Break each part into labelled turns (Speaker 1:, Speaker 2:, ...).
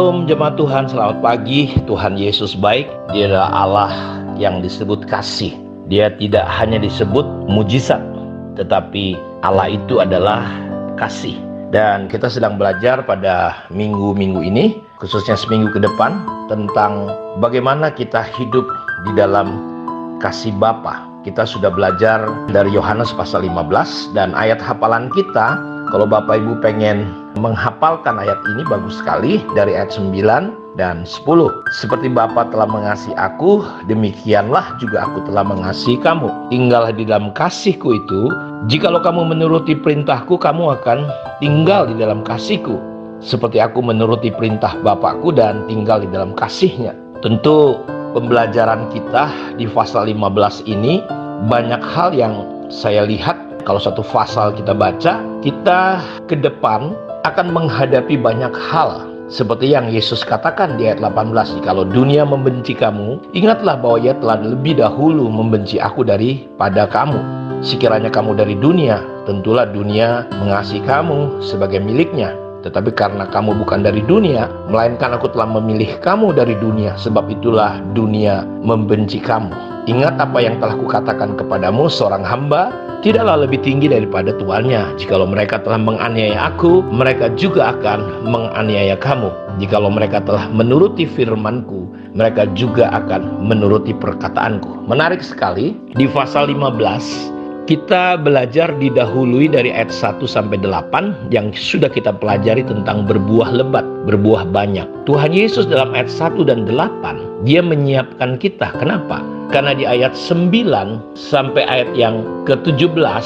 Speaker 1: Shalom jemaat Tuhan, selamat pagi. Tuhan Yesus baik. Dia adalah Allah yang disebut kasih. Dia tidak hanya disebut mujizat, tetapi Allah itu adalah kasih. Dan kita sedang belajar pada minggu-minggu ini, khususnya seminggu ke depan, tentang bagaimana kita hidup di dalam kasih Bapa. Kita sudah belajar dari Yohanes pasal 15 dan ayat hafalan kita. Kalau Bapak Ibu pengen menghafalkan ayat ini bagus sekali, dari ayat 9 dan 10. Seperti Bapa telah mengasihi aku, demikianlah juga aku telah mengasihi kamu. Tinggallah di dalam kasihku itu. Jikalau kamu menuruti perintahku, kamu akan tinggal di dalam kasihku. Seperti aku menuruti perintah Bapakku dan tinggal di dalam kasihnya. Tentu pembelajaran kita di pasal 15 ini banyak hal yang saya lihat. Kalau satu pasal kita baca, kita ke depan akan menghadapi banyak hal. Seperti yang Yesus katakan di ayat 18, "Kalau dunia membenci kamu, ingatlah bahwa ia telah lebih dahulu membenci aku daripada kamu. Sekiranya kamu dari dunia, tentulah dunia mengasihi kamu sebagai miliknya. Tetapi karena kamu bukan dari dunia, melainkan aku telah memilih kamu dari dunia, sebab itulah dunia membenci kamu. Ingat apa yang telah kukatakan kepadamu, seorang hamba tidaklah lebih tinggi daripada tuannya. Jikalau mereka telah menganiaya aku, mereka juga akan menganiaya kamu. Jikalau mereka telah menuruti firmanku, mereka juga akan menuruti perkataanku." Menarik sekali, di pasal 15 kita belajar didahului dari ayat 1 sampai 8 yang sudah kita pelajari tentang berbuah lebat, berbuah banyak. Tuhan Yesus dalam ayat 1 dan 8, dia menyiapkan kita. Kenapa? Karena di ayat 9 sampai ayat yang ke-17,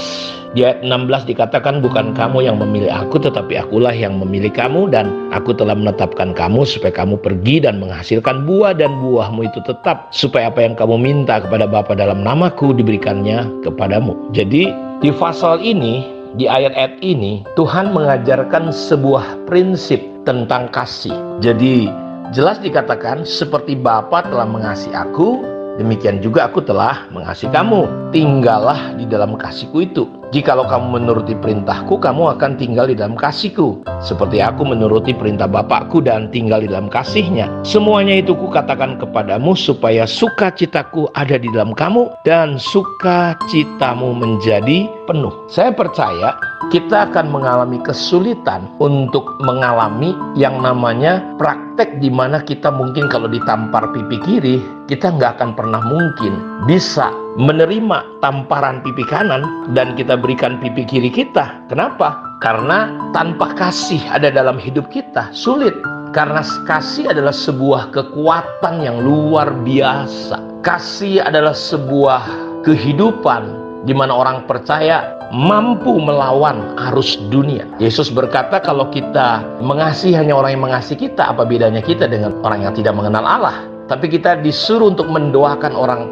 Speaker 1: di ayat 16 dikatakan, "Bukan kamu yang memilih aku, tetapi akulah yang memilih kamu, dan aku telah menetapkan kamu supaya kamu pergi dan menghasilkan buah, dan buahmu itu tetap, supaya apa yang kamu minta kepada Bapa dalam namaku diberikannya kepadamu." Jadi di pasal ini, di ayat-ayat ini, Tuhan mengajarkan sebuah prinsip tentang kasih. Jadi jelas dikatakan, "Seperti Bapa telah mengasihi aku, demikian juga aku telah mengasihi kamu. Tinggallah di dalam kasihku itu. Jikalau kamu menuruti perintahku, kamu akan tinggal di dalam kasihku. Seperti aku menuruti perintah Bapakku dan tinggal di dalam kasihnya. Semuanya itu kukatakan kepadamu, supaya sukacitaku ada di dalam kamu, dan sukacitamu menjadi penuh." Saya percaya kita akan mengalami kesulitan untuk mengalami yang namanya praktek, di mana kita mungkin kalau ditampar pipi kiri, kita nggak akan pernah mungkin bisa menerima tamparan pipi kanan dan kita berikan pipi kiri kita. Kenapa? Karena tanpa kasih ada dalam hidup kita sulit. Karena kasih adalah sebuah kekuatan yang luar biasa. Kasih adalah sebuah kehidupan di mana orang percaya mampu melawan arus dunia. Yesus berkata, kalau kita mengasihi hanya orang yang mengasihi kita, apa bedanya kita dengan orang yang tidak mengenal Allah? Tapi kita disuruh untuk mendoakan orang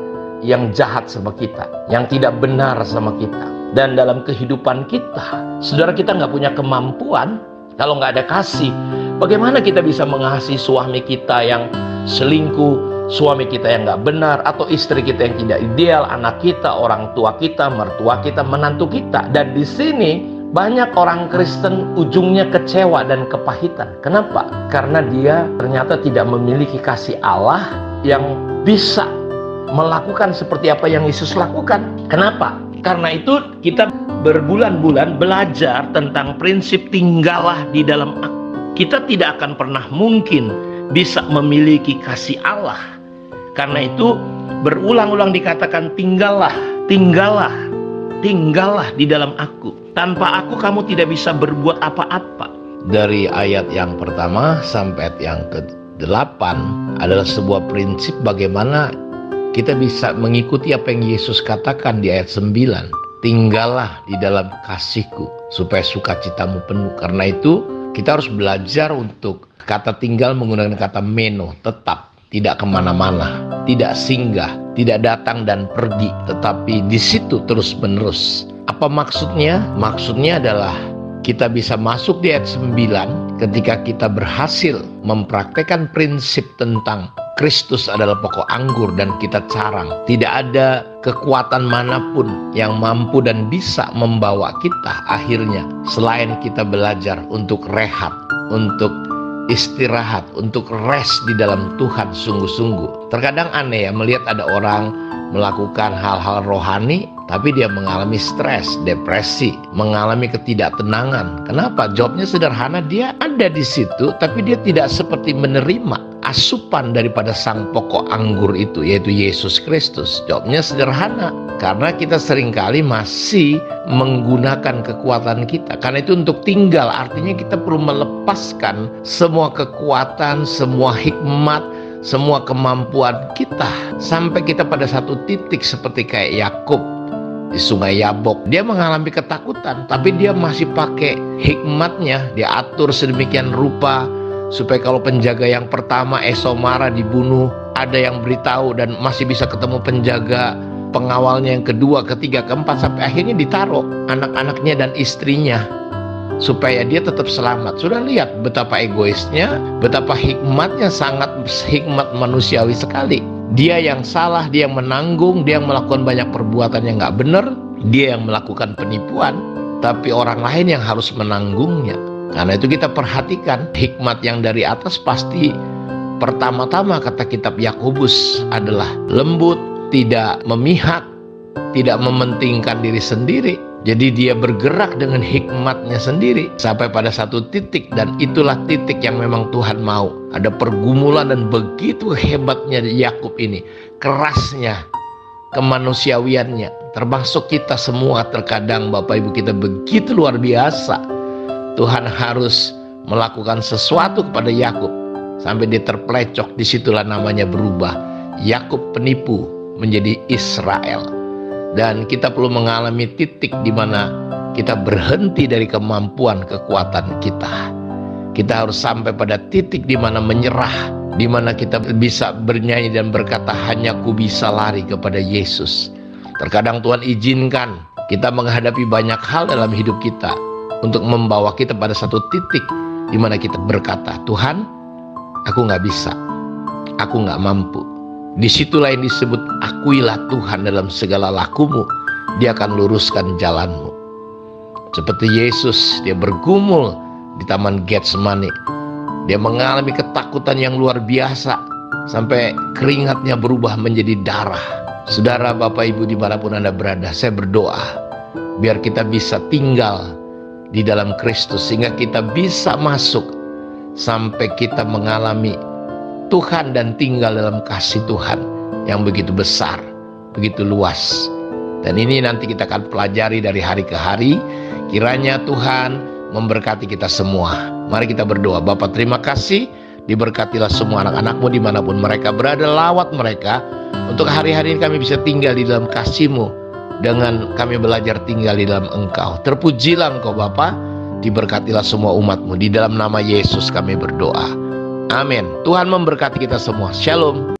Speaker 1: yang jahat sama kita, yang tidak benar sama kita. Dan dalam kehidupan kita, saudara, kita nggak punya kemampuan kalau nggak ada kasih. Bagaimana kita bisa mengasihi suami kita yang selingkuh, suami kita yang nggak benar, atau istri kita yang tidak ideal, anak kita, orang tua kita, mertua kita, menantu kita. Dan di sini banyak orang Kristen ujungnya kecewa dan kepahitan. Kenapa? Karena dia ternyata tidak memiliki kasih Allah yang bisa melakukan seperti apa yang Yesus lakukan. Kenapa? Karena itu kita berbulan-bulan belajar tentang prinsip tinggallah di dalam aku. Kita tidak akan pernah mungkin bisa memiliki kasih Allah. Karena itu berulang-ulang dikatakan tinggallah, tinggallah, tinggallah di dalam aku. Tanpa aku kamu tidak bisa berbuat apa-apa. Dari ayat yang pertama sampai ayat yang ke-8 adalah sebuah prinsip bagaimana kita bisa mengikuti apa yang Yesus katakan di ayat 9. Tinggallah di dalam kasihku supaya sukacitamu penuh. Karena itu kita harus belajar untuk kata tinggal menggunakan kata meno, tetap, tidak kemana-mana, tidak singgah, tidak datang dan pergi, tetapi di situ terus menerus. Apa maksudnya? Maksudnya adalah kita bisa masuk di ayat 9 ketika kita berhasil mempraktekkan prinsip tentang Kristus adalah pokok anggur dan kita carang. Tidak ada kekuatan manapun yang mampu dan bisa membawa kita akhirnya selain kita belajar untuk rehat, untuk istirahat, untuk rest di dalam Tuhan sungguh-sungguh. Terkadang aneh ya melihat ada orang melakukan hal-hal rohani tapi dia mengalami stres, depresi, mengalami ketidaktenangan. Kenapa? Jawabnya sederhana, dia ada di situ tapi dia tidak seperti menerima asupan daripada sang pokok anggur itu, yaitu Yesus Kristus. Jawabnya sederhana, karena kita seringkali masih menggunakan kekuatan kita. Karena itu untuk tinggal artinya kita perlu melepaskan semua kekuatan, semua hikmat, semua kemampuan kita, sampai kita pada satu titik seperti kayak Yakub di Sungai Yabok. Dia mengalami ketakutan tapi dia masih pakai hikmatnya. Dia atur sedemikian rupa supaya kalau penjaga yang pertama Esau marah dibunuh, ada yang beritahu dan masih bisa ketemu penjaga pengawalnya yang kedua, ketiga, keempat, sampai akhirnya ditaruh anak-anaknya dan istrinya supaya dia tetap selamat. Sudah lihat betapa egoisnya, betapa hikmatnya, sangat hikmat manusiawi sekali. Dia yang salah, dia yang menanggung, dia yang melakukan banyak perbuatan yang nggak benar, dia yang melakukan penipuan, tapi orang lain yang harus menanggungnya. Karena itu kita perhatikan hikmat yang dari atas pasti pertama-tama kata kitab Yakobus adalah lembut, tidak memihak, tidak mementingkan diri sendiri. Jadi dia bergerak dengan hikmatnya sendiri sampai pada satu titik, dan itulah titik yang memang Tuhan mau. Ada pergumulan dan begitu hebatnya Yakub ini, kerasnya, kemanusiawiannya, termasuk kita semua. Terkadang Bapak Ibu kita begitu luar biasa. Tuhan harus melakukan sesuatu kepada Yakub sampai dia terplecok. Disitulah namanya berubah. Yakub penipu menjadi Israel. Dan kita perlu mengalami titik di mana kita berhenti dari kemampuan kekuatan kita. Kita harus sampai pada titik di mana menyerah, di mana kita bisa bernyanyi dan berkata, hanya ku bisa lari kepada Yesus. Terkadang Tuhan izinkan kita menghadapi banyak hal dalam hidup kita untuk membawa kita pada satu titik di mana kita berkata, Tuhan, aku nggak bisa, aku nggak mampu. Disitulah yang disebut akuilah Tuhan dalam segala lakumu, dia akan luruskan jalanmu. Seperti Yesus, dia bergumul di Taman Getsemani, dia mengalami ketakutan yang luar biasa sampai keringatnya berubah menjadi darah. Saudara, Bapak Ibu dimanapun Anda berada, saya berdoa biar kita bisa tinggal di dalam Kristus, sehingga kita bisa masuk sampai kita mengalami Tuhan dan tinggal dalam kasih Tuhan yang begitu besar, begitu luas. Dan ini nanti kita akan pelajari dari hari ke hari. Kiranya Tuhan memberkati kita semua. Mari kita berdoa. Bapa, terima kasih, diberkatilah semua anak-anakmu dimanapun mereka berada. Lawat mereka untuk hari-hari ini kami bisa tinggal di dalam kasih-Mu, dengan kami belajar tinggal di dalam Engkau. Terpujilah Engkau Bapa, diberkatilah semua umat-Mu. Di dalam nama Yesus kami berdoa. Amin. Tuhan memberkati kita semua. Shalom.